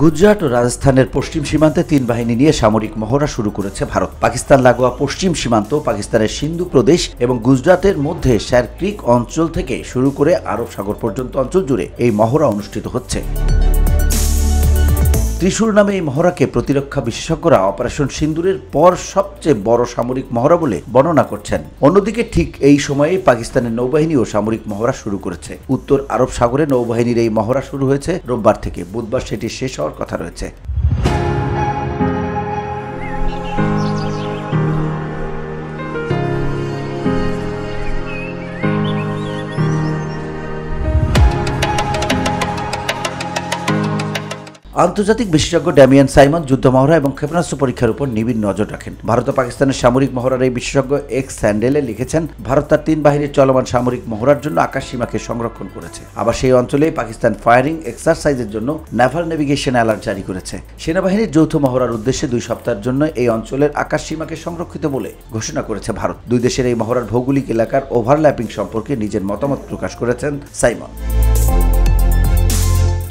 গুজরাট ও রাজস্থানের পশ্চিম সীমান্তে তিন বাহিনী নিয়ে সামরিক মহড়া শুরু করেছে ভারত। পাকিস্তান লাগোয়া পশ্চিম সীমান্ত, পাকিস্তানের সিন্ধু প্রদেশ এবং গুজরাটের মধ্যে শের ক্রিক অঞ্চল থেকে শুরু করে আরব সাগর পর্যন্ত অঞ্চল জুড়ে এই মহড়া অনুষ্ঠিত হচ্ছে। ত্রিশূল নামে এই মহড়াকে প্রতিরক্ষা বিশেষজ্ঞরা অপারেশন সিন্দুরের পর সবচেয়ে বড় সামরিক মহড়া বলে বর্ণনা করছেন। অন্যদিকে ঠিক এই সময়ে পাকিস্তানের নৌবাহিনীও সামরিক মহড়া শুরু করেছে। উত্তর আরব সাগরে নৌবাহিনীর এই মহড়া শুরু হয়েছে রোববার থেকে। বুধবার সেটি শেষ হওয়ার কথা রয়েছে। আন্তর্জাতিক বিশেষজ্ঞ ড্যামিয়ান সাইমন যুদ্ধ মহড়া এবং ক্ষেপণাস্ত্র পরীক্ষার উপর নিবিড় নজর রাখেন। ভারত ও পাকিস্তানের সামরিক মহড়ার এই বিশেষজ্ঞ এক্স স্যান্ডেলে লিখেছেন, ভারত তার তিন বাহিনীর চলমান সামরিক মহড়ার জন্য আকাশ সীমাকে সংরক্ষণ করেছে। আবার সেই অঞ্চলে পাকিস্তান ফায়ারিং এক্সারসাইজের জন্য নেভাল নেভিগেশন অ্যালার্ট জারি করেছে। সেনাবাহিনীর যৌথ মহড়ার উদ্দেশ্যে 2 সপ্তাহের জন্য এই অঞ্চলের আকাশ সীমাকে সংরক্ষিত বলে ঘোষণা করেছে ভারত। দুই দেশের এই মহড়ার ভৌগোলিক এলাকার ওভারল্যাপিং সম্পর্কে নিজের মতামত প্রকাশ করেছেন সাইমন।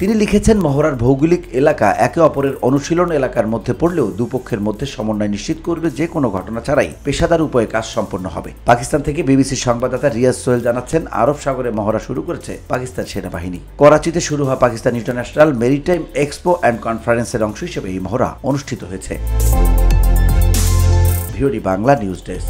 তিনি লিখেছেন, মহড়ার ভৌগোলিক এলাকা একে অপরের অনুশীলন এলাকার মধ্যে পড়লেও দুপক্ষের মধ্যে সমন্বয় নিশ্চিত করবে যে কোনো ঘটনা ছাড়াই পেশাদার উপায়ে কাজ সম্পন্ন হবে। পাকিস্তান থেকে বিবিসির সংবাদদাতা রিয়াজ সোহেল জানাচ্ছেন, আরব সাগরে মহড়া শুরু করেছে পাকিস্তান সেনাবাহিনী। করাচিতে শুরু হওয়া Pakistan international maritime expo and কনফারেন্সের অংশ হিসেবে এই মহড়া অনুষ্ঠিত হয়েছে। VOD Bangla news desk.